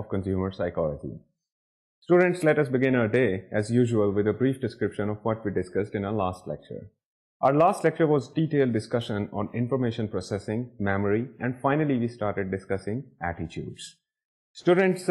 of consumer psychology. Students, let us begin our day as usual with a brief description of what we discussed in our last lecture. Our last lecture was detailed discussion on information processing, memory, and finally we started discussing attitudes. Students,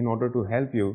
in order to help you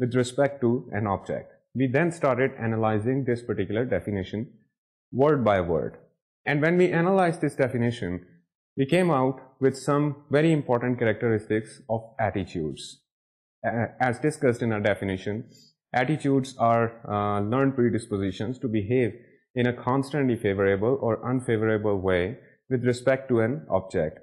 with respect to an object. We then started analyzing this particular definition word by word. And when we analyzed this definition, we came out with some very important characteristics of attitudes. As discussed in our definition, attitudes are learned predispositions to behave in a constantly favorable or unfavorable way with respect to an object.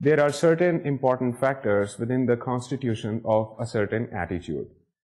there are certain important factors within the constitution of a certain attitude.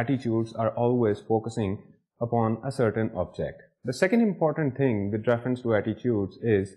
attitudes are always focusing upon a certain object. The second important thing with reference to attitudes is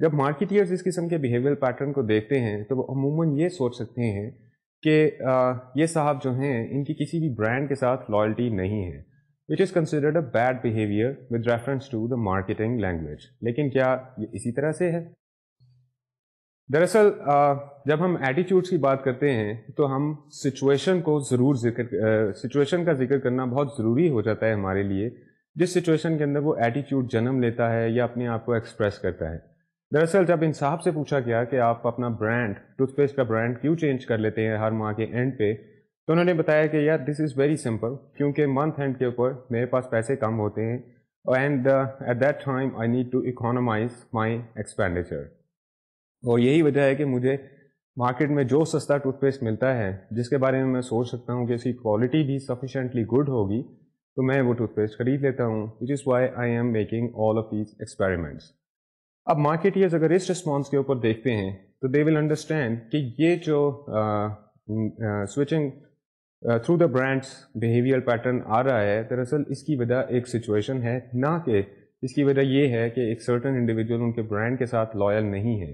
جب marketers اس قسم کے behaviour pattern کو دیکھتے ہیں تو وہ عموماً یہ سوچ سکتے ہیں کہ یہ صاحب جو ہیں ان کی کسی بھی برانڈ کے ساتھ لائلٹی نہیں ہے، which is considered a bad behaviour with reference to the marketing language. لیکن کیا یہ اسی طرح سے ہے؟ دراصل جب ہم ایٹیٹیوڈس کی بات کرتے ہیں تو ہم سچویشن کا ذکر کرنا بہت ضروری ہو جاتا ہے ہمارے لیے، جس سچویشن کے اندر وہ ایٹیٹیوڈ جنم لیتا ہے یا اپنے آپ کو ایکسپریس کرتا ہے. دراصل جب ان صاحب سے پوچھا گیا کہ آپ اپنا برانڈ، ٹوتھ پیسٹ کا برانڈ کیوں چینج کر لیتے ہیں ہر ماہ کے اینڈ پہ، تو انہوں نے بتایا کہ یار دس از ویری سمپل، کیونکہ منتھ اینڈ کے اوپر میرے پاس پیسے کم ہوتے ہیں and at that time I need to economise my expenditure. اور یہی وجہ ہے کہ مجھے مارکیٹ میں جو سستا ٹوتھ پیسٹ ملتا ہے جس کے بارے میں سوچ سکتا ہوں کہ اس کی کوالٹی بھی سفیشینٹلی گڈ ہوگی، تو میں وہ ٹوتھ پیسٹ خرید لیتا ہوں، which is why I am making all of these experiments. اب مارکیٹرز اگر اس رسپانس کے اوپر دیکھتے ہیں تو دے ول انڈرسٹینڈ کہ یہ جو switching through the brands behaviour pattern آ رہا ہے، دراصل اس کی وجہ ایک سچویشن ہے، نہ کہ اس کی وجہ یہ ہے کہ ایک سرٹن انڈیویجول ان کے برانڈ کے ساتھ لائل نہیں ہے.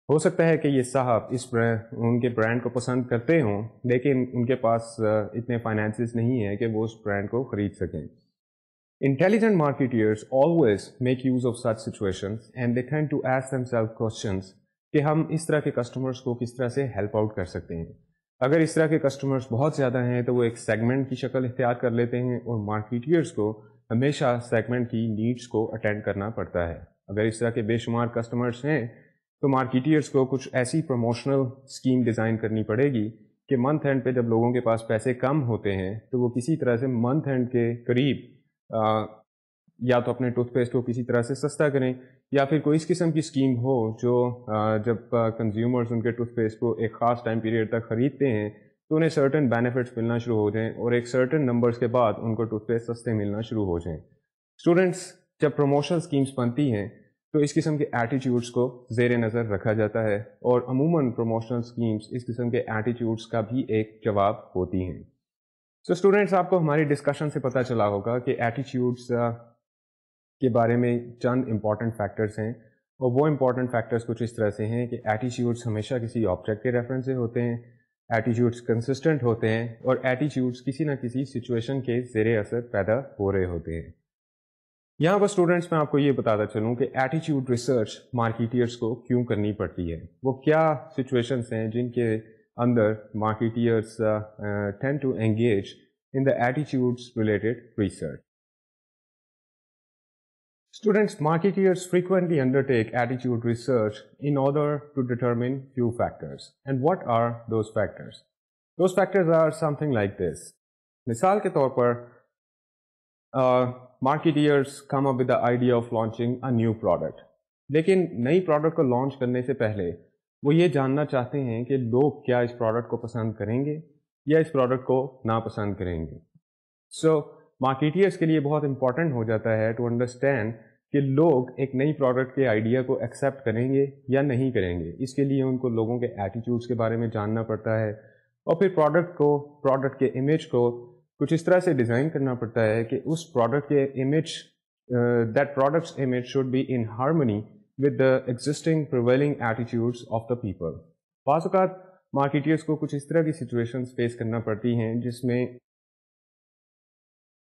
ہو سکتا ہے کہ یہ صاحب ان کے برانڈ کو پسند کرتے ہوں لیکن ان کے پاس اتنے فائنینسز نہیں ہیں کہ وہ اس برانڈ کو خرید سکیں. Intelligent marketeers always make use of such situations and they tend to ask themselves questions کہ ہم اس طرح کے کسٹمرز کو کس طرح سے ہیلپ آؤٹ کر سکتے ہیں. اگر اس طرح کے کسٹمرز بہت زیادہ ہیں تو وہ ایک سیگمنٹ کی شکل اختیار کر لیتے ہیں اور مارکیٹرز کو ہمیشہ سیگمنٹ کی نیڈس کو اٹینڈ کرنا پڑتا ہے. اگر اس طرح کے بے شمار کسٹمرز ہیں تو مارکیٹرز کو کچھ ایسی پروموشنل اسکیم ڈیزائن کرنی پڑے گی کہ منتھ اینڈ پہ جب لوگوں کے پاس پیسے کم ہوتے ہیں تو وہ کسی طرح سے منتھ اینڈ کے قریب یا تو اپنے ٹوتھ پیسٹ کو کسی طرح سے سستا کریں یا پھر کوئی اس قسم کی اسکیم ہو جو جب کنزیومرز ان کے ٹوتھ پیسٹ کو ایک خاص ٹائم پیریڈ تک خریدتے ہیں تو انہیں سرٹن بینیفٹس ملنا شروع ہو جائیں اور ایک سرٹن نمبرز کے بعد ان کو ٹوتھ پیسٹ سستے ملنا شروع ہو جائیں. اسٹوڈنٹس جب پروموشنل اسکیمز بنتی ہیں تو اس قسم کے ایٹیٹیوڈس کو زیر نظر رکھا جاتا ہے اور عموماً پروموشنل اسکیمز اس قسم کے ایٹیٹیوڈس کا بھی ایک جواب ہوتی ہیں. سو اسٹوڈنٹس آپ کو ہماری ڈسکشن سے پتہ چلا ہوگا کہ ایٹیٹیوڈس کے بارے میں چند امپورٹنٹ فیکٹرز ہیں اور وہ امپورٹنٹ فیکٹرز کچھ اس طرح سے ہیں کہ ایٹیٹیوڈس ہمیشہ کسی آبجیکٹ کے ریفرنس سے ہوتے ہیں، ایٹیٹیوڈس کنسسٹنٹ ہوتے ہیں اور ایٹیٹیوڈس کسی نہ کسی سچویشن کے زیر اثر پیدا ہو رہے ہوتے ہیں. یہاں پر اسٹوڈنٹس میں آپ کو یہ بتاتا چلوں کہ ایٹیٹیوڈ ریسرچ مارکیٹرز کو کیوں کرنی پڑتی ہے، وہ کیا سچویشنس ہیں جن کے اندر marketers tend to engage in the attitudes related research. Students, marketers frequently undertake attitude research in order to determine few factors. And what are those factors? Those factors are something like this. مثال کے طور پر marketers come up with the idea of launching a new product. لیکن نئی product کو launch کرنے سے پہلے وہ یہ جاننا چاہتے ہیں کہ لوگ کیا اس پروڈکٹ کو پسند کریں گے یا اس پروڈکٹ کو ناپسند کریں گے. سو مارکیٹرز کے لیے بہت امپورٹنٹ ہو جاتا ہے ٹو انڈرسٹینڈ کہ لوگ ایک نئی پروڈکٹ کے آئیڈیا کو ایکسیپٹ کریں گے یا نہیں کریں گے. اس کے لیے ان کو لوگوں کے ایٹیٹیوڈس کے بارے میں جاننا پڑتا ہے اور پھر پروڈکٹ کے امیج کو کچھ اس طرح سے ڈیزائن کرنا پڑتا ہے کہ اس پروڈکٹ کے image that products image should be in harmony with the existing prevailing attitudes of the people. بعض اوقات مارکیٹرز کو کچھ اس طرح کی سچویشنز فیس کرنا پڑتی ہیں جس میں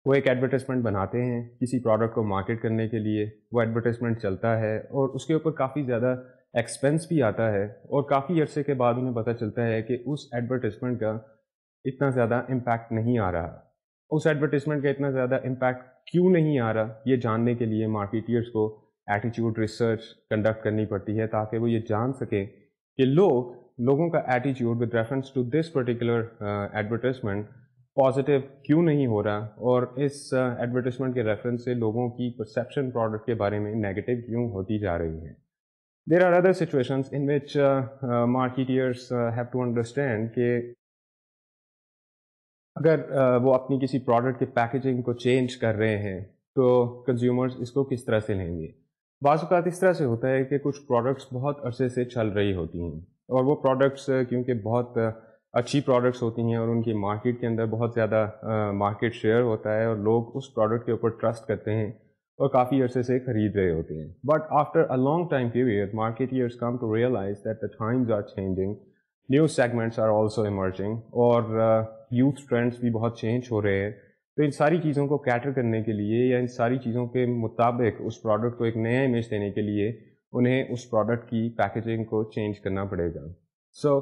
وہ ایک ایڈورٹائزمنٹ بناتے ہیں کسی پروڈکٹ کو مارکیٹ کرنے کے لیے. وہ ایڈورٹائزمنٹ چلتا ہے اور اس کے اوپر کافی زیادہ ایکسپینس بھی آتا ہے اور کافی عرصے کے بعد انہیں پتہ چلتا ہے کہ اس ایڈورٹائزمنٹ کا اتنا زیادہ امپیکٹ نہیں آ رہا. اس ایڈورٹائزمنٹ کا اتنا زیادہ امپیکٹ کیوں نہیں آ رہا یہ جاننے کے لیے مارکیٹرز کو ایٹیٹیوڈ ریسرچ کنڈکٹ کرنی پڑتی ہے تاکہ وہ یہ جان سکیں کہ لوگوں کا attitude with reference to this particular advertisement positive کیوں نہیں ہو رہا اور اس ایڈورٹائزمنٹ کے ریفرنس سے لوگوں کی پرسیپشن پروڈکٹ کے بارے میں نیگیٹو کیوں ہوتی جا رہی ہے. There are other situations in which marketers have to understand کہ اگر وہ اپنی کسی پروڈکٹ کے پیکیجنگ کو چینج کر رہے ہیں تو کنزیومرز اس کو کس طرح سے لیں گے. بعض اوقات اس طرح سے ہوتا ہے کہ کچھ پروڈکٹس بہت عرصے سے چل رہی ہوتی ہیں اور وہ پروڈکٹس کیونکہ بہت اچھی پروڈکٹس ہوتی ہیں اور ان کی مارکیٹ کے اندر بہت زیادہ مارکیٹ شیئر ہوتا ہے اور لوگ اس پروڈکٹ کے اوپر ٹرسٹ کرتے ہیں اور کافی عرصے سے خرید رہے ہوتے ہیں. But after a long time period marketers come to realise that the times are changing, new segments are also emerging, اور یوتھ ٹرینڈس بھی بہت چینج ہو رہے ہیں. تو ان ساری چیزوں کو کیٹر کرنے کے لیے یا ان ساری چیزوں کے مطابق اس پروڈکٹ کو ایک نیا امیج دینے کے لیے انہیں اس پروڈکٹ کی پیکیجنگ کو چینج کرنا پڑے گا. So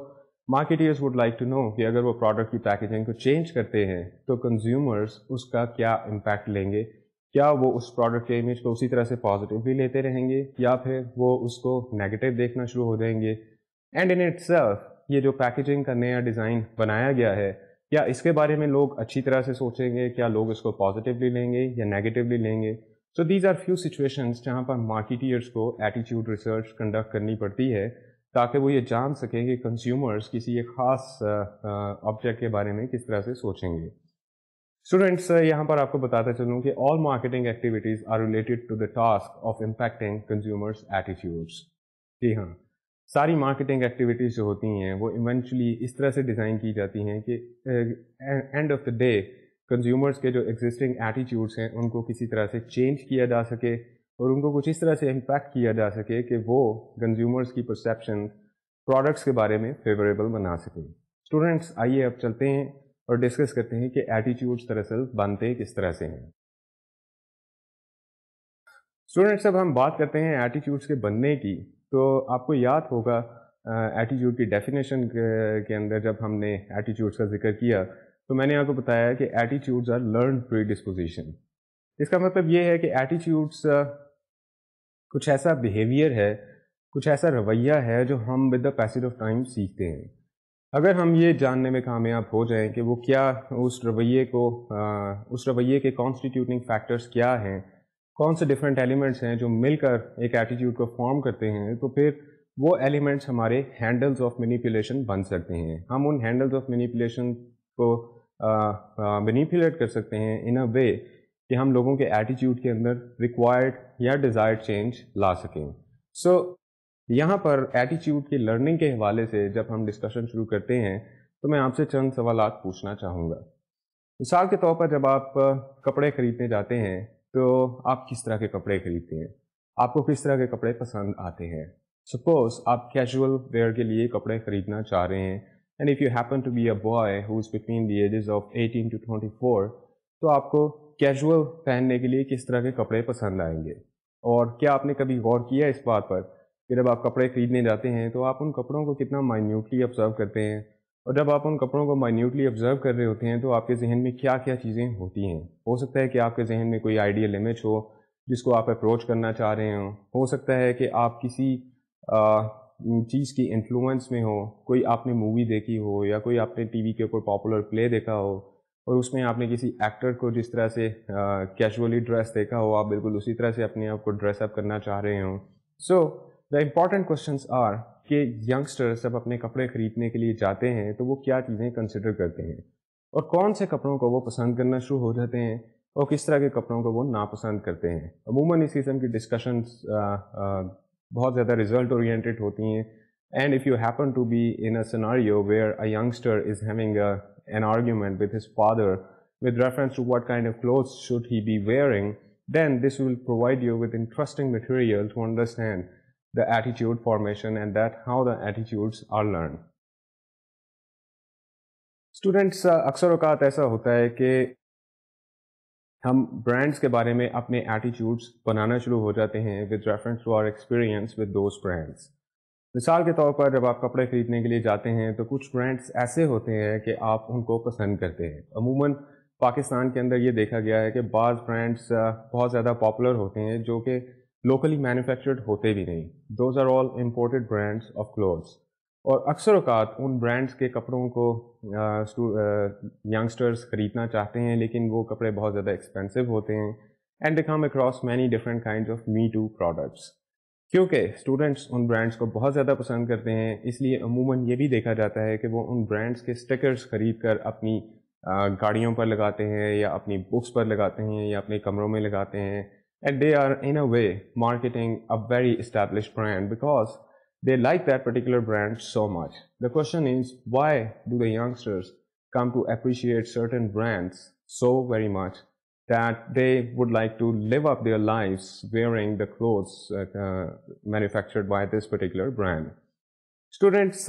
marketers would like to know کہ اگر وہ پروڈکٹ کی پیکیجنگ کو چینج کرتے ہیں تو کنزیومرز اس کا کیا امپیکٹ لیں گے. کیا وہ اس پروڈکٹ کے امیج کو اسی طرح سے پازیٹیولی لیتے رہیں گے یا پھر وہ اس کو نیگیٹو دیکھنا شروع ہو جائیں گے. اینڈ ان اٹ سیلف یہ جو پیکیجنگ کا نیا ڈیزائن بنایا گیا ہے, کیا اس کے بارے میں لوگ اچھی طرح سے سوچیں گے, کیا لوگ اس کو پازیٹیولی لیں گے یا نیگیٹیولی لیں گے. So these are few situations جہاں پر مارکیٹرز کو ایٹیٹیوڈ ریسرچ کنڈکٹ کرنی پڑتی ہے تاکہ وہ یہ جان سکیں کہ کنزیومرز کسی ایک خاص آبجیکٹ کے بارے میں کس طرح سے سوچیں گے. اسٹوڈینٹس, یہاں پر آپ کو بتاتا چلوں کہ all marketing activities are related to the task of impacting consumers attitudes. جی ہاں, ساری مارکیٹنگ ایکٹیویٹیز جو ہوتی ہیں وہ ایونچولی اس طرح سے ڈیزائن کی جاتی ہیں کہ and of the day consumers کے جو ایگزسٹنگ ایٹیٹیوڈس ہیں ان کو کسی طرح سے چینج کیا جا سکے اور ان کو کچھ اس طرح سے امپیکٹ کیا جا سکے کہ وہ کنزیومرز کی پرسیپشن پروڈکٹس کے بارے میں فیوریبل بنا سکیں. اسٹوڈینٹس, آئیے اب چلتے ہیں اور ڈسکس کرتے ہیں کہ ایٹیٹیوڈس دراصل بنتے کس طرح سے ہیں. اسٹوڈینٹس, اب ہم بات کرتے ہیں ایٹیٹیوڈس کے بننے کی, تو آپ کو یاد ہوگا ایٹیٹیوڈ کی ڈیفینیشن کے اندر جب ہم نے ایٹیٹیوڈس کا ذکر کیا تو میں نے آپ کو بتایا کہ attitudes are learned predisposition. اس کا مطلب یہ ہے کہ ایٹیٹیوڈس کچھ ایسا بیہیویئر ہے, کچھ ایسا رویہ ہے جو ہم with the passage of time سیکھتے ہیں. اگر ہم یہ جاننے میں کامیاب ہو جائیں کہ وہ کیا اس رویے کے کانسٹیٹیوٹنگ فیکٹرز کیا ہیں, کون سے ڈفرینٹ ایلیمنٹس ہیں جو مل کر ایک ایٹیٹیوڈ کو فارم کرتے ہیں, تو پھر وہ ایلیمنٹس ہمارے ہینڈلز آف مینیپولیشن بن سکتے ہیں. ہم ان ہینڈلز آف مینیپولیشن کو مینیپولیٹ کر سکتے ہیں ان اے وے کہ ہم لوگوں کے ایٹیٹیوڈ کے اندر ریکوائرڈ یا ڈیزائرڈ چینج لا سکیں. سو یہاں پر ایٹیٹیوڈ کی لرننگ کے حوالے سے جب ہم ڈسکشن شروع کرتے ہیں تو میں آپ سے چند سوالات پوچھنا چاہوں گا. مثال کے طور پر جب آپ کپڑے خریدنے جاتے ہیں تو آپ کس طرح کے کپڑے خریدتے ہیں, آپ کو کس طرح کے کپڑے پسند آتے ہیں. سپوز آپ کیجول ویئر کے لیے کپڑے خریدنا چاہ رہے ہیں, and if you happen to be a boy who is between the ages of 18 to 24, تو آپ کو کیجول پہننے کے لیے کس طرح کے کپڑے پسند آئیں گے. اور کیا آپ نے کبھی غور کیا اس بات پر کہ جب آپ کپڑے خریدنے جاتے ہیں تو آپ ان کپڑوں کو کتنا مائنیوٹلی آبزرو کرتے ہیں, اور جب آپ ان کپڑوں کو مائنیوٹلی آبزرو کر رہے ہوتے ہیں تو آپ کے ذہن میں کیا کیا چیزیں ہوتی ہیں. ہو سکتا ہے کہ آپ کے ذہن میں کوئی آئیڈیل امیج ہو جس کو آپ اپروچ کرنا چاہ رہے ہوں, ہو سکتا ہے کہ آپ کسی چیز کی انفلوئنس میں ہو, کوئی آپ نے مووی دیکھی ہو یا کوئی آپ نے ٹی وی کے اوپر پاپولر پلے دیکھا ہو اور اس میں آپ نے کسی ایکٹر کو جس طرح سے کیجولی ڈریس دیکھا ہو, آپ بالکل اسی طرح سے اپنے آپ کو ڈریس اپ کرنا چاہ رہے ہوں. سو دا امپورٹنٹ کوشچنس آر کہ ینگسٹرز جب اپنے کپڑے خریدنے کے لیے جاتے ہیں تو وہ کیا چیزیں کنسیڈر کرتے ہیں اور کون سے کپڑوں کو وہ پسند کرنا شروع ہو جاتے ہیں اور کس طرح کے کپڑوں کو وہ ناپسند کرتے ہیں. عموماً اس قسم کی ڈسکشنز بہت زیادہ رزلٹ اورینٹیڈ ہوتی ہیں. And if you happen to be in a scenario where a youngster is having an argument with his father with reference to what kind of clothes should he be wearing, then this will provide you with interesting material to understand the attitude formation and that how the attitudes are learned. Students, اکثر اوقات ایسا ہوتا ہے کہ ہم brands کے بارے میں اپنے ایٹیٹیوڈس بنانا شروع ہو جاتے ہیں with reference to our experience with those brands. مثال کے طور پر جب آپ کپڑے خریدنے کے لیے جاتے ہیں تو کچھ برانڈس ایسے ہوتے ہیں کہ آپ ان کو پسند کرتے ہیں. عموماً پاکستان کے اندر یہ دیکھا گیا ہے کہ بعض برانڈس بہت زیادہ پاپولر ہوتے ہیں جو کہ لوکلی مینوفیکچرڈ ہوتے بھی نہیں. Those are all imported brands of clothes, اور اکثر اوقات ان برانڈس کے کپڑوں کو ینگسٹرز خریدنا چاہتے ہیں لیکن وہ کپڑے بہت زیادہ ایکسپینسو ہوتے ہیں. And they come across many different kinds of me too products. کیونکہ اسٹوڈنٹس ان برانڈس کو بہت زیادہ پسند کرتے ہیں اس لیے عموماً یہ بھی دیکھا جاتا ہے کہ وہ ان برانڈس کے اسٹیکرز خرید کر اپنی گاڑیوں پر لگاتے ہیں یا اپنی بکس پر لگاتے ہیں یا اپنے کمروں میں لگاتے ہیں. And they are in a way marketing a very established brand because they like that particular brand so much. The question is, why do the youngsters come to appreciate certain brands so very much that they would like to live up their lives wearing the clothes manufactured by this particular brand. Students,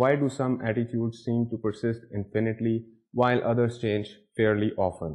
why do some attitudes seem to persist infinitely while others change fairly often?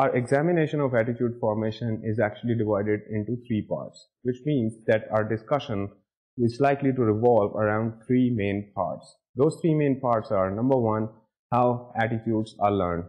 our examination of attitude formation is actually divided into 3 parts, which means that our discussion is likely to revolve around 3 main parts. Those 3 main parts are, number 1, how attitudes are learned.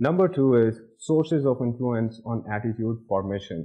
Number 2 is sources of influence on attitude formation.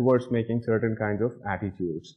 towards making certain kinds of attitudes.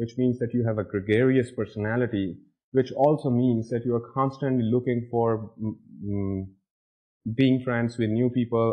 which means that you have a gregarious personality, which also means that you are constantly looking for being friends with new people.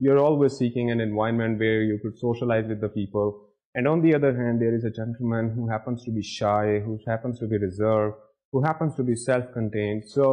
You are always seeking an environment where you could socialize with the people. And on the other hand, there is a gentleman who happens to be shy, who happens to be reserved, who happens to be self-contained. So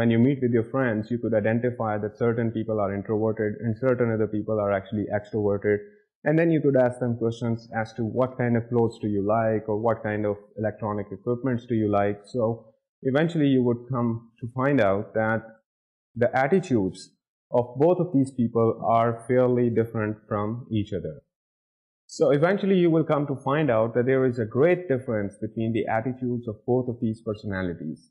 when you meet with your friends, you could identify that certain people are introverted and certain other people are actually extroverted. And then you could ask them questions as to what kind of clothes do you like or what kind of electronic equipments do you like. So eventually you would come to find out that the attitudes of both of these people are fairly different from each other. So eventually you will come to find out that there is a great difference between the attitudes of both of these personalities.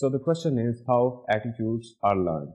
So the question is how attitudes are learned.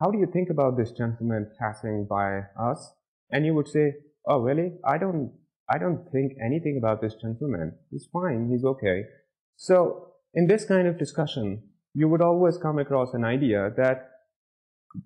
how do you think about this gentleman passing by us? And you would say, oh really, I don't think anything about this gentleman. He's fine, he's okay. So in this kind of discussion you would always come across an idea that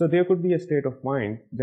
So there could be a state of mind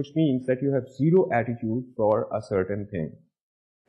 which means that you have zero attitude for a certain thing.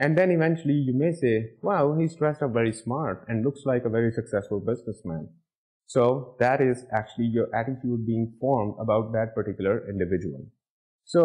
And then eventually you may say, wow, he's dressed up very smart and looks like a very successful businessman. So that is actually your attitude being formed about that particular individual. So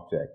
object.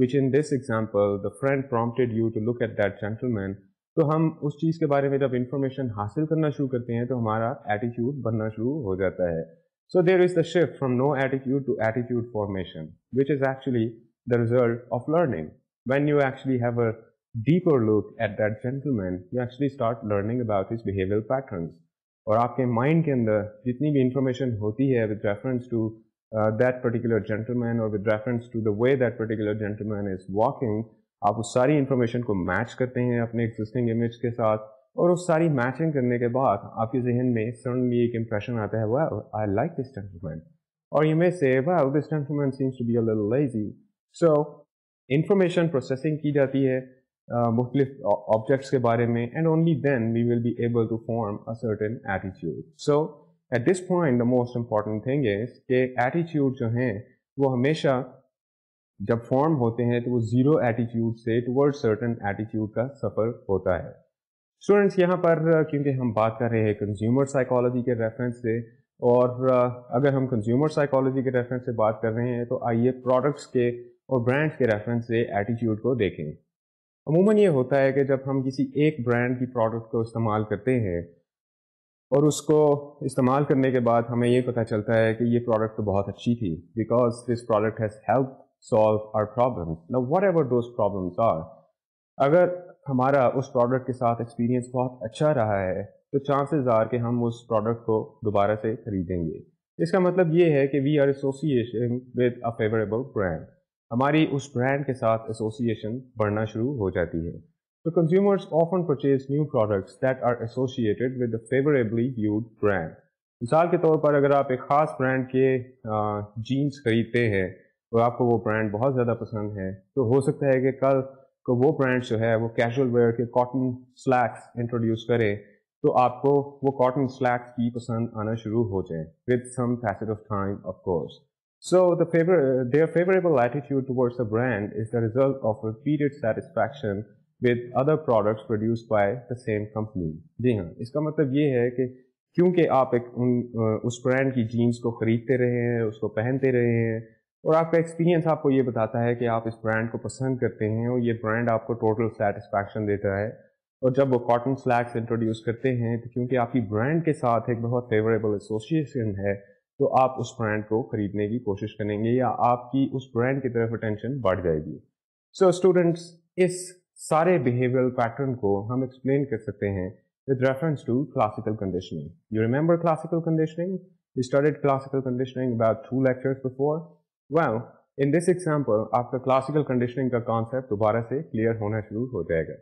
which in this example the friend prompted you to look at that gentleman تو ہم اس چیز کے بارے میں جب information حاصل کرنا شروع کرتے ہیں تو ہمارا ایٹیٹیوڈ بننا شروع ہو جاتا ہے. So there is the shift from no attitude to attitude formation which is actually the result of learning. When you actually have a deeper look at that gentleman, you actually start learning about his behavioral patterns. اور آپ کے mind کے اندر جتنی بھی information ہوتی ہے with reference to that particular gentleman or with reference to the way that particular gentleman is walking, آپ اس ساری انفارمیشن کو میچ کرتے ہیں اپنے ایگزسٹنگ امیج کے ساتھ, اور اس ساری میچنگ کرنے کے بعد آپ کے ذہن میں سڈنلی ایک امپریشن آتا ہے, wow, I like this gentleman. Or you may say, wow, this gentleman seems to be a little lazy. So information processing کی جاتی ہے مختلف آبجیکٹس کے بارے میں, and only then we will be able to form a certain attitude. So at this point the most important thing is کہ attitude جو ہیں وہ ہمیشہ جب فارم ہوتے ہیں تو وہ زیرو ایٹیٹیوڈ سے ٹورڈ سرٹن ایٹیٹیوڈ کا سفر ہوتا ہے. اسٹوڈینٹس یہاں پر کیونکہ ہم بات کر رہے ہیں کنزیومر سائیکالوجی کے ریفرنس سے, اور اگر ہم کنزیومر سائیکالوجی کے ریفرنس سے بات کر رہے ہیں تو آئیے پروڈکٹس کے اور برانڈس کے ریفرنس سے ایٹیٹیوڈ کو دیکھیں. عموماً یہ ہوتا ہے کہ جب ہم کسی ایک برانڈ کی پروڈکٹ کو استعمال کرتے ہیں اور اس کو استعمال کرنے کے بعد ہمیں یہ پتہ چلتا ہے کہ یہ پروڈکٹ تو بہت اچھی تھی, because this product has help solve our problems. Now whatever those problems are, اگر ہمارا اس پروڈکٹ کے ساتھ ایکسپیرینس بہت اچھا رہا ہے تو چانسز آر کہ ہم اس پروڈکٹ کو دوبارہ سے خریدیں گے. اس کا مطلب یہ ہے کہ we are association with a favourable brand, ہماری اس برانڈ کے ساتھ ایسوسیشن بڑھنا شروع ہو جاتی ہے. تو consumers often purchase new products that are associated with a favourably viewed brand. مثال کے طور پر اگر آپ ایک خاص برانڈ کے جینس خریدتے ہیں اور آپ کو وہ برانڈ بہت زیادہ پسند ہے, تو ہو سکتا ہے کہ کل کو وہ برانڈ جو ہے وہ کیجول ویئر کے کاٹن سلیکس انٹروڈیوس کرے تو آپ کو وہ کاٹن سلیکس کی پسند آنا شروع ہو جائیں with some passage of time of course. So their favorable attitude towards the brand is the result of repeated satisfaction with other products produced by the same company. جی ہاں, اس کا مطلب یہ ہے کہ کیونکہ آپ اس برانڈ کی جینس کو خریدتے رہے ہیں, اس کو پہنتے رہے ہیں, اور آپ کا ایکسپیرینس آپ کو یہ بتاتا ہے کہ آپ اس برانڈ کو پسند کرتے ہیں اور یہ برانڈ آپ کو ٹوٹل سیٹسفیکشن دیتا ہے. اور جب وہ کاٹن سلیکس انٹروڈیوس کرتے ہیں تو کیونکہ آپ کی برانڈ کے ساتھ ایک بہت فیوریبل ایسوسیشن ہے تو آپ اس برانڈ کو خریدنے کی کوشش کریں گے یا آپ کی اس برانڈ کی طرف اٹینشن بڑھ جائے گی. سو اسٹوڈینٹس, اس سارے بیہیویئرل پیٹرن کو ہم ایکسپلین کر سکتے ہیں with reference to classical conditioning. You remember classical conditioning? We studied classical conditioning about 2 lectures before. Well, in this example, آپ کا classical conditioning کا concept دوبارہ سے clear ہونا شروع ہو جائے گا.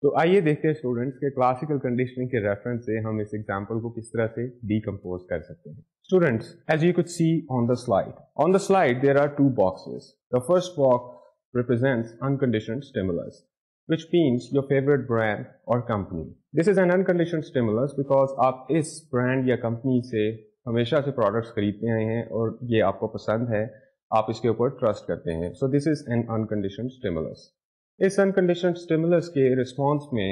تو آئیے دیکھتے ہیں اسٹوڈینٹس کہ کلاسیکل کنڈیشننگ کے ریفرنس سے ہم اس ایگزامپل کو کس طرح سے ڈیکمپوز کر سکتے ہیں. Students, as you could see on the slide there are 2 boxes. The first box represents unconditioned stimulus, which means your favorite brand or company. This is an unconditioned stimulus because آپ اس brand یا company سے ہمیشہ سے products خریدتے آئے ہیں اور یہ آپ کو پسند ہے, آپ اس کے اوپر ٹرسٹ کرتے ہیں. So this is an unconditioned stimulus. اس انکنڈیشنڈ اسٹیمولس کے رسپانس میں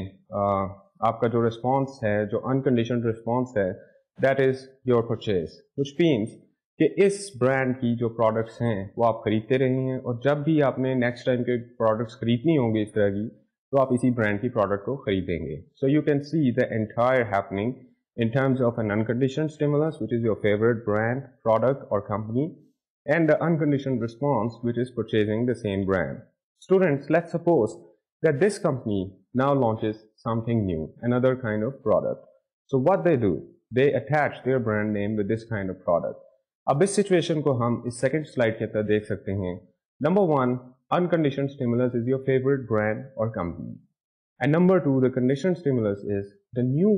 آپ کا جو رسپانس ہے, جو انکنڈیشنڈ رسپانس ہے, that is your purchase, which means کہ اس برانڈ کی جو پروڈکٹس ہیں وہ آپ خریدتے رہے ہیں, اور جب بھی آپ نے نیکسٹ ٹائم کے پروڈکٹس خریدنی ہوں گی اس طرح کی تو آپ اسی برانڈ کی پروڈکٹ کو خریدیں گے. So you can see the entire happening in terms of an unconditioned stimulus, which is your favorite brand, product or company, and the unconditioned response, which is purchasing the same brand. Students, let's suppose that this company now launches something new, another kind of product. So what they do, they attach their brand name with this kind of product. اب اس situation کو ہم اس second slide کے اندر دیکھ سکتے ہیں. Number 1, unconditioned stimulus is your favorite brand or company. And number 2, the conditioned stimulus is the new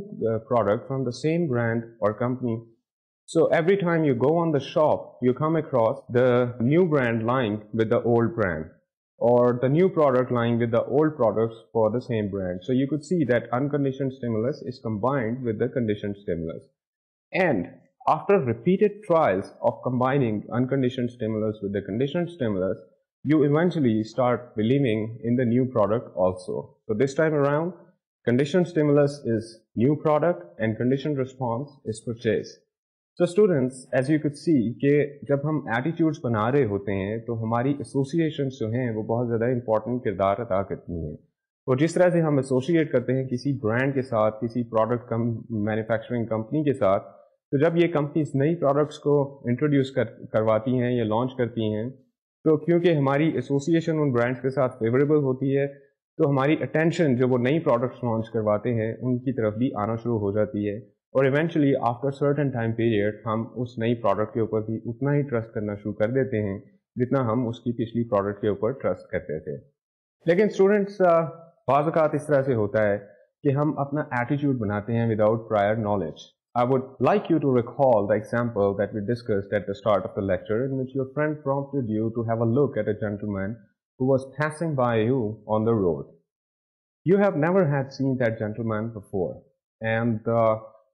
product from the same brand or company. So every time you go on the shop, you come across the new brand lying with the old brand, or the new product lying with the old products for the same brand. So you could see that unconditioned stimulus is combined with the conditioned stimulus. And after repeated trials of combining unconditioned stimulus with the conditioned stimulus, you eventually start believing in the new product also. So this time around, conditioned stimulus is new product and conditioned response is purchase. So students, as you could see کہ جب ہم attitudes بنا رہے ہوتے ہیں تو ہماری associations جو ہیں وہ بہت زیادہ امپورٹنٹ کردار ادا کرتی ہیں. اور جس طرح سے ہم ایسوسیٹ کرتے ہیں کسی برانڈ کے ساتھ, کسی پروڈکٹ مینوفیکچرنگ کمپنی کے ساتھ, تو جب یہ کمپنیز نئی پروڈکٹس کو انٹروڈیوس کرواتی ہیں یا لانچ کرتی ہیں, تو کیونکہ ہماری ایسوسیشن ان برانڈس کے ساتھ فیوریبل ہوتی ہے, تو ہماری اٹینشن جو وہ نئی پروڈکٹس لانچ کرواتے ہیں ان کی طرف بھی آنا شروع ہو جاتی ہے, اور eventually after certain time period ہم اس نئی پروڈکٹ کے اوپر بھی اتنا ہی ٹرسٹ کرنا شروع کر دیتے ہیں جتنا ہم اس کی پچھلی پروڈکٹ کے اوپر ٹرسٹ کرتے تھے. لیکن اسٹوڈینٹس, بعض اوقات اس طرح سے ہوتا ہے کہ ہم اپنا ایٹیٹیوڈ بناتے ہیں without prior knowledge. I would like you to recall the example that we discussed at the start of the lecture, in which your friend prompted you to have a look at a gentleman who was passing by you on the road. You have never had seen that gentleman before, and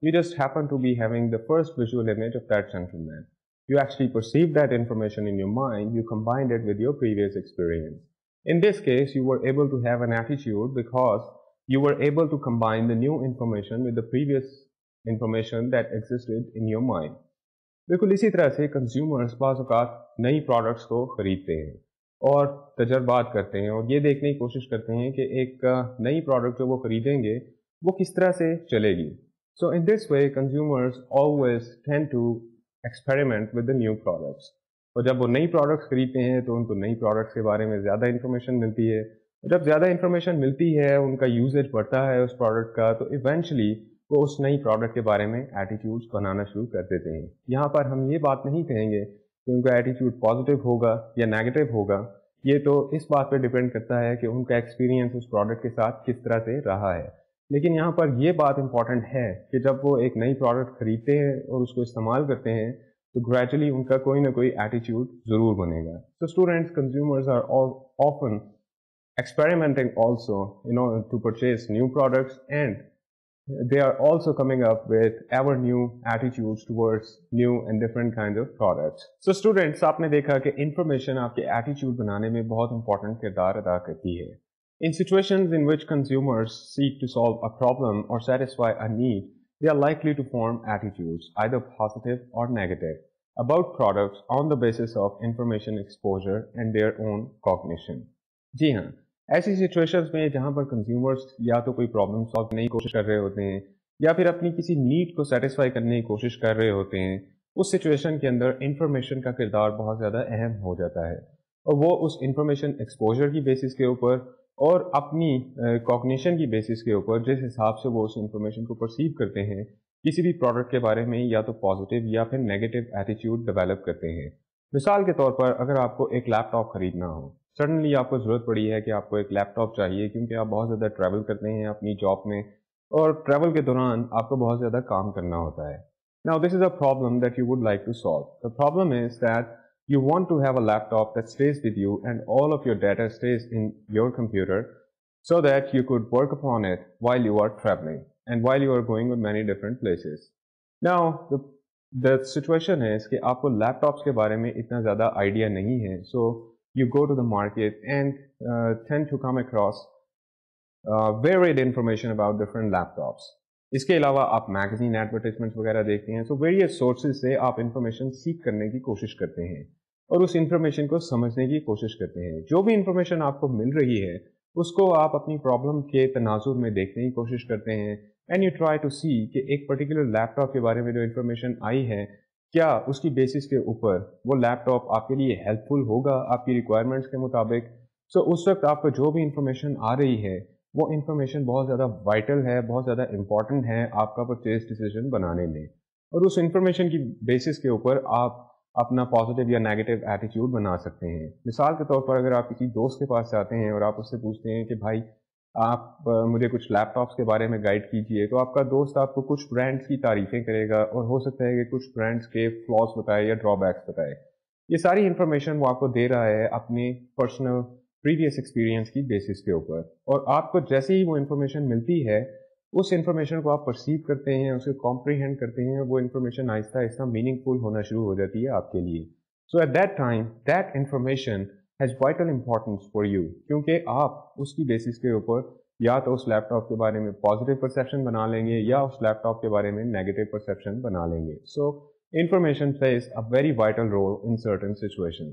you just happen to be having the first visual image of that gentleman. You actually perceived that information in your mind, you combined it with your previous experience. In this case, you were able to have an attitude because you were able to combine the new information with the previous information that existed in your mind. بالکل اسی طرح سے consumers بعض اوقات نئی products کو خریدتے ہیں اور تجربات کرتے ہیں اور یہ دیکھنے کی کوشش کرتے ہیں کہ ایک نئی پروڈکٹ جو وہ خریدیں گے وہ کس طرح سے چلے گی. So in this way consumers always tend to experiment with the new products, اور جب وہ نئی پروڈکٹس خریدتے ہیں تو ان کو نئی پروڈکٹس کے بارے میں زیادہ انفارمیشن ملتی ہے, اور جب زیادہ انفارمیشن ملتی ہے, ان کا یوزیج بڑھتا ہے اس پروڈکٹ کا, تو ایونچولی وہ اس نئی پروڈکٹ کے بارے میں ایٹیٹیوڈس بنانا شروع کر دیتے ہیں. یہاں پر ہم یہ بات نہیں کہیں گے کہ ان کا ایٹیٹیوڈ پازیٹیو ہوگا یا نیگیٹو ہوگا, یہ تو اس بات پہ ڈپینڈ کرتا ہے کہ ان کا ایکسپیرینس اس پروڈکٹ کے ساتھ کس طرح سے رہا ہے. لیکن یہاں پر یہ بات امپورٹنٹ ہے کہ جب وہ ایک نئی پروڈکٹ خریدتے ہیں اور اس کو استعمال کرتے ہیں تو گریجولی ان کا کوئی نہ کوئی ایٹیٹیوڈ ضرور بنے گا. So students, consumers are often experimenting also, to purchase new products, and they are also coming up with ever new attitudes towards new and different kinds of products. So students, آپ نے دیکھا کہ information آپ کے attitude بنانے میں بہت important کردار ادا کرتی ہے. In situations in which consumers seek to solve a problem or satisfy a need, they are likely to form attitudes, either positive or negative, about products on the basis of information exposure and their own cognition. جی ہاں, ایسی situations میں جہاں پر consumers یا تو کوئی problem solve کرنے کی کوشش کر رہے ہوتے ہیں یا پھر اپنی کسی نیڈ کو سیٹسفائی کرنے کی کوشش کر رہے ہوتے ہیں, اس سچویشن کے اندر انفارمیشن کا کردار بہت زیادہ اہم ہو جاتا ہے, اور وہ اس انفارمیشن ایکسپوجر کی بیسس کے اوپر اور اپنی کوگنیشن کی بیسس کے اوپر جس حساب سے وہ اس انفارمیشن کو پرسیو کرتے ہیں کسی بھی پروڈکٹ کے بارے میں یا تو پازیٹیو یا پھر نیگیٹو ایٹیٹیوڈ ڈیولپ کرتے ہیں. مثال کے طور پر اگر آپ کو ایک لیپ ٹاپ خریدنا ہو, سڈنلی آپ کو ضرورت پڑی ہے کہ آپ کو ایک لیپ ٹاپ چاہیے کیونکہ آپ بہت زیادہ ٹریول کرتے ہیں اپنی جاب میں, اور ٹریول کے دوران آپ کو بہت زیادہ کام کرنا ہوتا ہے. Now this is a problem that you would like to solve. The problem is that you want to have a laptop that stays with you and all of your data stays in your computer so that you could work upon it while you are traveling and while you are going to many different places. Now the situation is کہ آپ کو لیپ tops کے بارے میں اتنا زیادہ idea نہیں ہے, so you go to the market and tend to come across varied information about different laptops. اس کے علاوہ آپ میگزین ایڈورٹیزمنٹس وغیرہ دیکھتے ہیں, سو ویریس سورسز سے آپ انفارمیشن سیکھ کرنے کی کوشش کرتے ہیں اور اس انفارمیشن کو سمجھنے کی کوشش کرتے ہیں. جو بھی انفارمیشن آپ کو مل رہی ہے اس کو آپ اپنی پرابلم کے تناظر میں دیکھنے کی کوشش کرتے ہیں, اینڈ یو ٹرائی ٹو سی کہ ایک پرٹیکولر لیپ ٹاپ کے بارے میں جو انفارمیشن آئی ہے کیا اس کی بیسس کے اوپر وہ لیپ ٹاپ آپ کے لیے ہیلپ فل ہوگا آپ کی ریکوائرمنٹس کے مطابق. سو اس وقت آپ کو جو بھی انفارمیشن آ رہی ہے وہ انفارمیشن بہت زیادہ وائٹل ہے, بہت زیادہ امپورٹنٹ ہے آپ کا پرچیز ڈیسیژن بنانے میں, اور اس انفارمیشن کی بیسس کے اوپر آپ اپنا پازیٹیو یا نیگیٹو ایٹیٹیوڈ بنا سکتے ہیں. مثال کے طور پر اگر آپ کسی دوست کے پاس جاتے ہیں اور آپ اس سے پوچھتے ہیں کہ بھائی آپ مجھے کچھ لیپ ٹاپس کے بارے میں گائیڈ کیجیے, تو آپ کا دوست آپ کو کچھ برانڈس کی تعریفیں کرے گا اور ہو سکتا ہے کہ کچھ برانڈس کے فلاز بتائے یا ڈرا بیکس بتائے. یہ ساری انفارمیشن وہ آپ کو دے رہا ہے اپنے پرسنل پریویس ایکسپیرینس کی بیسس کے اوپر, اور آپ کو جیسے ہی وہ انفارمیشن ملتی ہے اس انفارمیشن کو آپ پرسیو کرتے ہیں, اسے کمپریہینڈ کرتے ہیں, وہ انفارمیشن آہستہ آہستہ میننگ فل ہونا شروع ہو جاتی ہے آپ کے لیے. So at that time that information has vital importance for you, کیونکہ آپ اس کی بیسس کے اوپر یا تو اس لیپ ٹاپ کے بارے میں پازیٹیو پرسیپشن بنا لیں گے یا اس لیپ ٹاپ کے بارے میں نیگیٹو پرسیپشن بنا لیں گے. So information plays a very vital role in certain situation.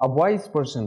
A wise person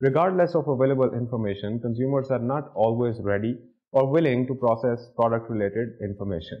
regardless of available information, consumers are not always ready or willing to process product related information.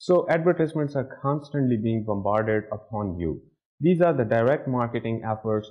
So advertisements are constantly being bombarded upon you. These are the direct marketing efforts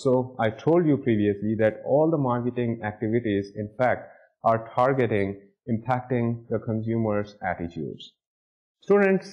So I told you previously that all the marketing activities in fact are targeting impacting the consumer's attitudes. Students,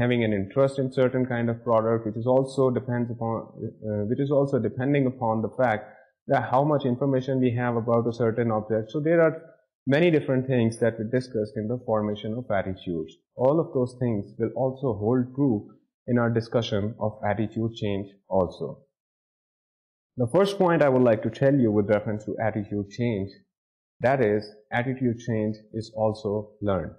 having an interest in certain kind of product, which is also depending upon the fact that how much information we have about a certain object. So there are many different things that we discussed in the formation of attitudes. All of those things will also hold true in our discussion of attitude change also. The first point I would like to tell you with reference to attitude change, that is, attitude change is also learned.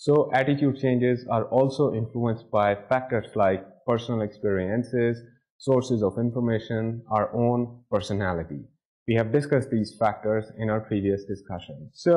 So attitude changes are also influenced by factors like personal experiences, sources of information, our own personality. We have discussed these factors in our previous discussion. So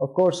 Of course,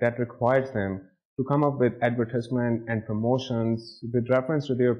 that requires them to come up with advertisement and promotions with reference to their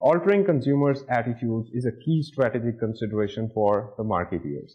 Altering consumers' attitudes is a key strategic consideration for the marketeers.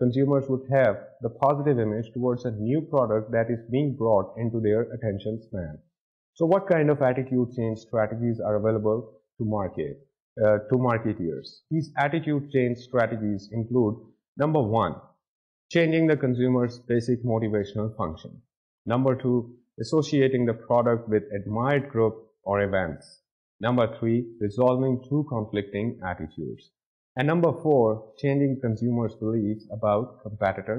consumers would have the positive image towards a new product that is being brought into their attention span. So what kind of attitude change strategies are available to marketeers? These attitude change strategies include Number 1, changing the consumer's basic motivational function. Number 2, associating the product with admired group or events. Number 3, resolving two conflicting attitudes. And number 4, changing consumers' beliefs about competitor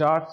4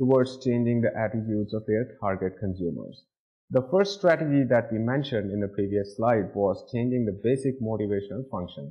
towards changing the attitudes of their target consumers. The first strategy that we mentioned in the previous slide was changing the basic motivational function.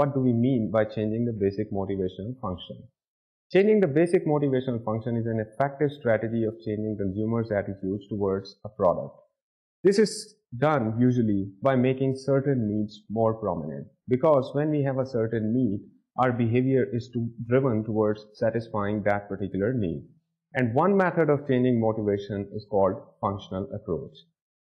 what do we mean by changing the basic motivational function. Changing the basic motivational function is an effective strategy of changing consumers' attitudes towards a product. This is done usually by making certain needs more prominent, because when we have a certain need, our behavior is driven towards satisfying that particular need. And one method of changing motivation is called functional approach.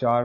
4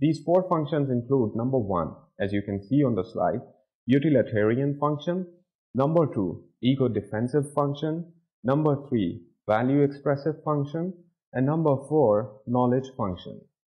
These 4 functions include number 1, as you can see on the slide, utilitarian function. Number 2, ego defensive function. Number 3, value expressive function. And number 4, knowledge function.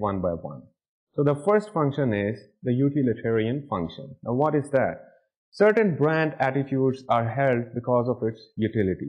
one by one. So the first function is the utilitarian function. Now what is that? Certain brand attitudes are held because of its utility.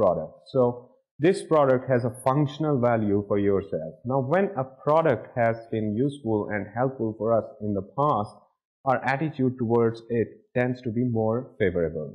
product. So this product has a functional value for yourself. Now when a product has been useful and helpful for us in the past, our attitude towards it tends to be more favorable.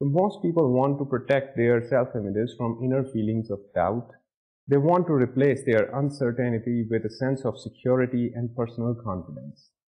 so most people want to protect their self-images from inner feelings of doubt. They want to replace their uncertainty with a sense of security and personal confidence.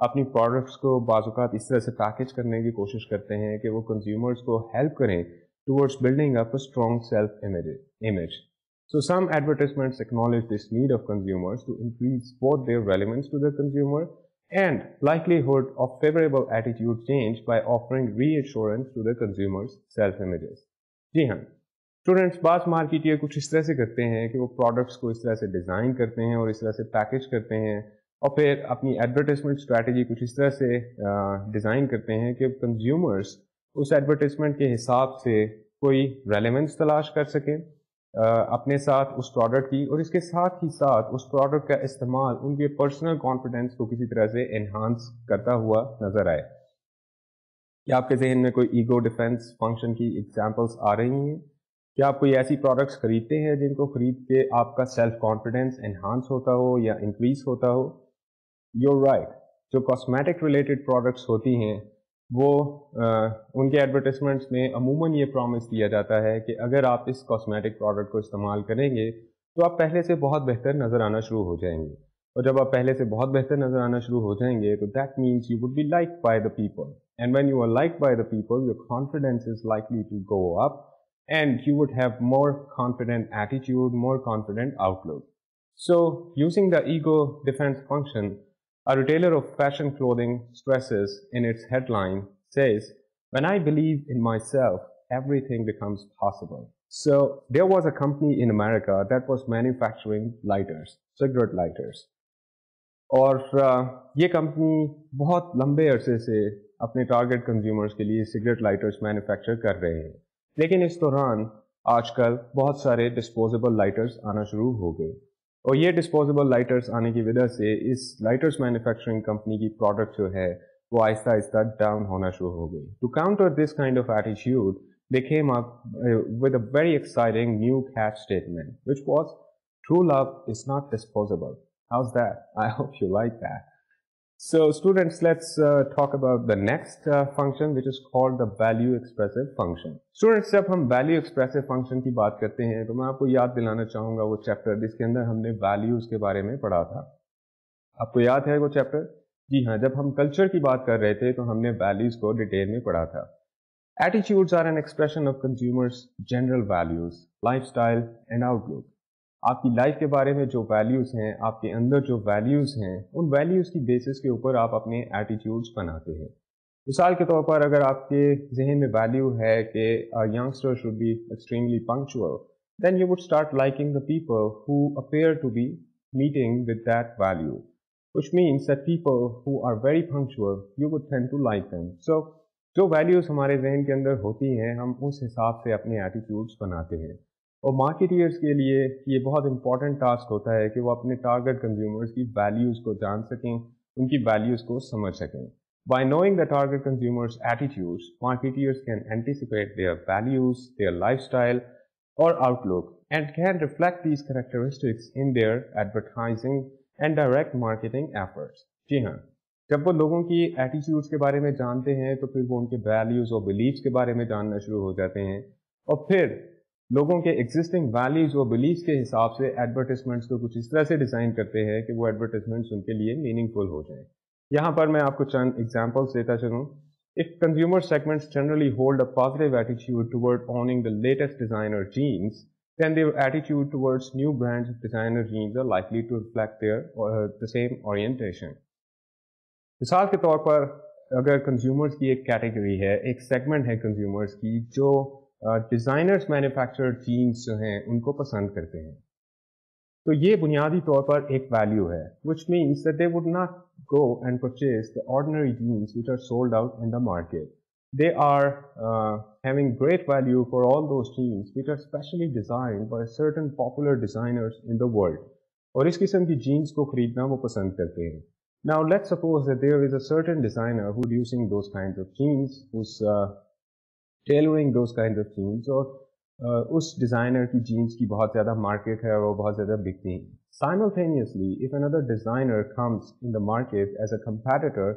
اپنی products کو بعض اوقات اس طرح سے package کرنے کی کوشش کرتے ہیں کہ وہ کنزیومرز کو ہیلپ کریں towards building up a strong self image. So some advertisements acknowledge this need of consumers to increase both their relevance to the consumer and likelihood of favorable attitude change by offering reassurance to the consumer's self-images. جی ہاں students بعض marketer کچھ اس طرح سے کرتے ہیں کہ وہ products کو اس طرح سے ڈیزائن کرتے ہیں اور اس طرح سے پیکج کرتے ہیں اور پھر اپنی ایڈورٹیزمنٹ اسٹریٹجی کچھ اس طرح سے ڈیزائن کرتے ہیں کہ کنزیومرس اس ایڈورٹیزمنٹ کے حساب سے کوئی ریلیونس تلاش کر سکیں اپنے ساتھ اس پروڈکٹ کی، اور اس کے ساتھ ہی ساتھ اس پروڈکٹ کا استعمال ان کے پرسنل کانفیڈنس کو کسی طرح سے انہانس کرتا ہوا نظر آئے. کیا آپ کے ذہن میں کوئی ایگو ڈیفینس فنکشن کی ایگزامپلس آ رہی ہیں؟ کیا آپ کوئی ایسی پروڈکٹس خریدتے ہیں جن کو خرید کے آپ کا سیلف کانفیڈنس انہانس ہوتا ہو یا انکریز ہوتا ہو؟ You're right. جو کاسمیٹک ریلیٹڈ پروڈکٹس ہوتی ہیں وہ ان کے ایڈورٹیزمنٹس میں عموماً یہ پرومس دیا جاتا ہے کہ اگر آپ اس کاسمیٹک پروڈکٹ کو استعمال کریں گے تو آپ پہلے سے بہت بہتر نظر آنا شروع ہو جائیں گے، اور جب آپ پہلے سے بہت بہتر نظر آنا شروع ہو جائیں گے تو that means you would be liked by the people, and when you are liked by the people your confidence is likely to go up and you would have more confident attitude, more confident outlook. So, using the ego defense function, a retailer of fashion clothing stresses in its headline says, "When I believe in myself, everything becomes possible." So, there was a company in America that was manufacturing lighters, cigarette lighters. اور یہ company بہت لمبے عرصے سے اپنے target consumers کے لیے cigarette lighters manufacture کر رہے ہیں، لیکن اس دوران آج کل بہت سارے ڈسپوزیبل لائٹرز آنا شروع ہو گئے، اور یہ ڈسپوزیبل لائٹرز آنے کی وجہ سے اس لائٹرز مینوفیکچرنگ کمپنی کی پروڈکٹ جو ہے وہ آہستہ آہستہ ڈاؤن ہونا شروع ہو گئی. To counter this kind of attitude they came up with a very exciting new catch statement, which was, "True love is not disposable." How's that? I hope you like that. So students, let's talk about the next function, which is called the value expressive function. Students, جب ہم value expressive function کی بات کرتے ہیں تو میں آپ کو یاد دلانا چاہوں گا وہ چیپٹر جس کے اندر ہم نے values کے بارے میں پڑھا تھا. آپ کو یاد ہے وہ چیپٹر؟ جی ہاں، جب ہم کلچر کی بات کر رہے تھے تو ہم نے values کو ڈیٹیل میں پڑھا تھا. Attitudes are an expression of consumers' general values, lifestyle and outlook. آپ کی لائف کے بارے میں جو ویلیوز ہیں، آپ کے اندر جو ویلیوز ہیں، ان ویلیوز کی بیسس کے اوپر آپ اپنے ایٹیٹیوڈس بناتے ہیں. مثال کے طور پر اگر آپ کے ذہن میں ویلیو ہے کہ youngster should be extremely punctual, then you would start liking the people who appear to be meeting with that value, which means that people who are very punctual, you would tend to like them. So جو values ہمارے ذہن کے اندر ہوتی ہیں ہم اس حساب سے اپنے ایٹیٹیوڈس بناتے ہیں، اور مارکیٹرز کے لیے یہ بہت امپورٹنٹ ٹاسک ہوتا ہے کہ وہ اپنے ٹارگیٹ کنزیومرز کی ویلیوز کو جان سکیں، ان کی ویلیوز کو سمجھ سکیں. By knowing the target consumers attitudes, marketers can anticipate their values, their lifestyle اور outlook and can reflect these characteristics in their advertising and direct marketing efforts. جی ہاں، جب وہ لوگوں کی ایٹیٹیوڈس کے بارے میں جانتے ہیں تو پھر وہ ان کے ویلیوز اور بلیفس کے بارے میں جاننا شروع ہو جاتے ہیں، اور پھر لوگوں کے ایگزسٹنگ ویلیوز اور بلیفس کے حساب سے ایڈورٹیزمنٹس کو کچھ اس طرح سے ڈیزائن کرتے ہیں کہ وہ ایڈورٹیزمنٹس ان کے لیے میننگ فل ہو جائیں. یہاں پر میں آپ کو چند ایگزامپلس دیتا چلوں. If consumer segments generally hold a positive attitude toward owning the latest designer jeans, then their attitude towards new brands of designer jeans are likely to reflect the same orientation. مثال کے طور پر اگر consumers کی ایک category ہے، ایک segment ہے consumers کی جو ڈیزائنرز مینوفیکچرڈ جینس جو ہیں ان کو پسند کرتے ہیں، تو یہ بنیادی طور پر ایک ویلیو ہے which means that they would not go and purchase the ordinary jeans which are sold out in the market. They are having great value for all those jeans which are specially designed by certain popular designers in the world. اور اس قسم کی jeans کو خریدنا وہ پسند کرتے ہیں. Now let's suppose that there is a certain designer who's using those kinds of jeans, who's tailoring those kinds of jeans, اور اس ڈیزائنر کی جینس کی بہت زیادہ مارکیٹ ہے اور وہ بہت زیادہ بکتی ہیں. Simultaneously, if another designer comes in the market as a competitor,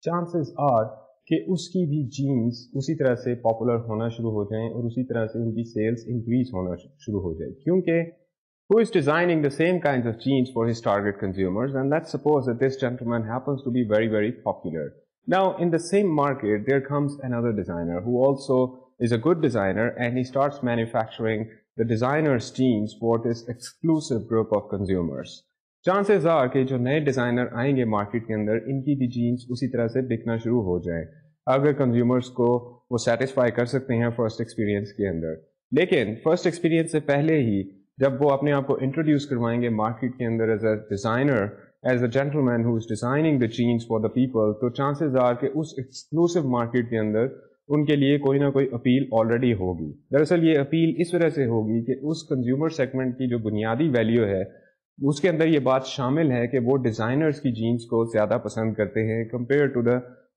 chances are کہ اس کی بھی جینس اسی طرح سے پاپولر ہونا شروع ہو جائیں اور اسی طرح سے ان کی سیلز انکریز ہونا شروع ہو جائے، کیونکہ who is designing the same kinds of jeans for his target consumers, and let's suppose that this gentleman happens to be very, very popular. Now, in the same market, there comes another designer who also is a good designer, and he starts manufacturing the designer's jeans for this exclusive group of consumers. Chances are کہ جو نئے designer آئیں گے market کے اندر ان کی بھی jeans اسی طرح سے بکنا شروع ہو جائیں اگر کنزیومرز کو وہ سیٹسفائی کر سکتے ہیں فرسٹ ایکسپیرینس کے اندر. لیکن فرسٹ ایکسپیرینس سے پہلے ہی جب وہ اپنے آپ کو انٹروڈیوس کروائیں گے مارکیٹ کے اندر as a designer, as a gentleman who is designing the jeans for the people, تو چانسز آر کہ اس ایکسکلوسو مارکیٹ کے اندر ان کے لیے کوئی نہ کوئی اپیل آلریڈی ہوگی. دراصل یہ اپیل اس وجہ سے ہوگی کہ اس کنزیومر سیگمنٹ کی جو بنیادی ویلیو ہے اس کے اندر یہ بات شامل ہے کہ وہ ڈیزائنرز کی جینس کو زیادہ پسند کرتے ہیں compared to the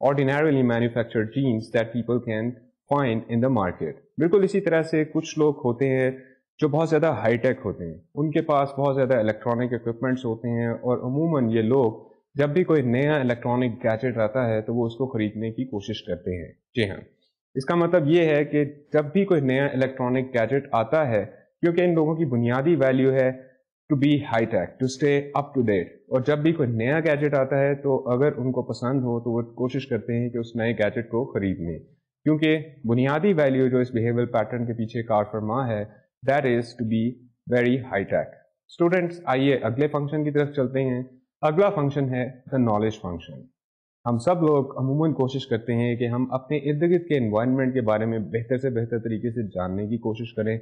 ordinarily manufactured jeans that people can find in the market. بالکل اسی طرح سے کچھ لوگ ہوتے ہیں جو بہت زیادہ ہائی ٹیک ہوتے ہیں, ان کے پاس بہت زیادہ الیکٹرانک اکوپمنٹس ہوتے ہیں, اور عموماً یہ لوگ جب بھی کوئی نیا الیکٹرانک گیجٹ آتا ہے تو وہ اس کو خریدنے کی کوشش کرتے ہیں. جی ہاں, اس کا مطلب یہ ہے کہ جب بھی کوئی نیا الیکٹرانک گیجٹ آتا ہے, کیونکہ ان لوگوں کی بنیادی ویلیو ہے to be high tech, to stay up to date, اور جب بھی کوئی نیا گیجٹ آتا ہے تو اگر ان کو پسند ہو تو وہ کوشش کرتے ہیں کہ اس نئے گیجٹ کو خرید لیں, کیونکہ بنیادی ویلیو جو اس بیہیویئر پیٹرن کے پیچھے کار فرما ہے that is to be very high tech. Students آئیے اگلے فنکشن کی طرف چلتے ہیں. اگلا فنکشن ہے دا نالج فنکشن. ہم سب لوگ عموماً کوشش کرتے ہیں کہ ہم اپنے ارد گرد کے انوائرمنٹ کے بارے میں بہتر سے بہتر طریقے سے جاننے کی کوشش کریں.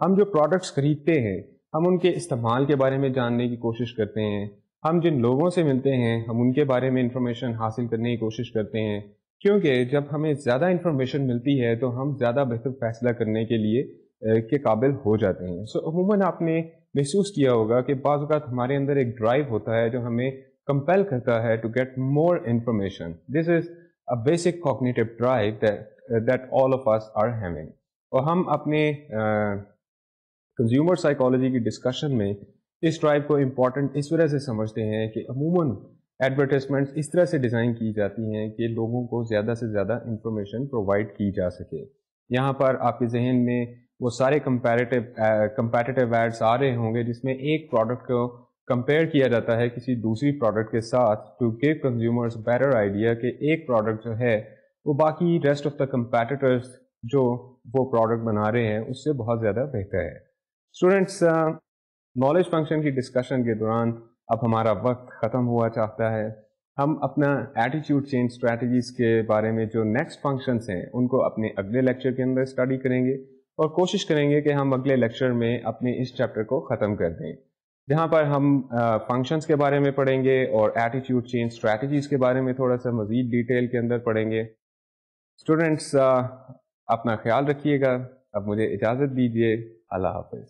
ہم جو پروڈکٹس خریدتے ہیں ہم ان کے استعمال کے بارے میں جاننے کی کوشش کرتے ہیں, ہم جن لوگوں سے ملتے ہیں ہم ان کے بارے میں انفارمیشن حاصل کرنے کی کوشش کرتے ہیں, کیونکہ جب ہمیں زیادہ انفارمیشن ملتی ہے تو ہم زیادہ بہتر فیصلہ کرنے کے لیے کے قابل ہو جاتے ہیں. سو عموماً آپ نے محسوس کیا ہوگا کہ بعض اوقات ہمارے اندر ایک ڈرائیو ہوتا ہے جو ہمیں کمپیل کرتا ہے to get more information. This is a basic cognitive drive that all of us are having. اور ہم اپنے کنزیومر سائیکالوجی کی ڈسکشن میں اس ڈرائیو کو امپورٹنٹ اس وجہ سے سمجھتے ہیں کہ عموماً ایڈورٹیزمنٹس اس طرح سے ڈیزائن کی جاتی ہیں کہ لوگوں کو زیادہ سے زیادہ انفارمیشن پرووائڈ کی جا سکے. یہاں پر آپ کے ذہن میں وہ سارے کمپیٹیٹیو ایڈس آ رہے ہوں گے جس میں ایک پروڈکٹ کو کمپیئر کیا جاتا ہے کسی دوسری پروڈکٹ کے ساتھ to give consumers better idea کہ ایک پروڈکٹ جو ہے وہ باقی ریسٹ آف دا کمپیٹیٹرز جو وہ پروڈکٹ بنا رہے ہیں اس سے بہت زیادہ بہتر ہے. اسٹوڈینٹس نالج فنکشن کی ڈسکشن کے دوران اب ہمارا وقت ختم ہوا چاہتا ہے. ہم اپنا ایٹیٹیوڈ چینج اسٹریٹجیز کے بارے میں جو نیکسٹ فنکشنس ہیں ان کو اپنے اگلے لیکچر کے اندر اسٹڈی کریں گے اور کوشش کریں گے کہ ہم اگلے لیکچر میں اپنے اس چیپٹر کو ختم کر دیں, جہاں پر ہم فنکشنس کے بارے میں پڑھیں گے اور ایٹیٹیوڈ چینج اسٹریٹجیز کے بارے میں تھوڑا سا مزید ڈیٹیل کے اندر پڑھیں گے. اسٹوڈینٹس اپنا خیال رکھیے گا. اب مجھے اجازت دیجیے. اللہ حافظ.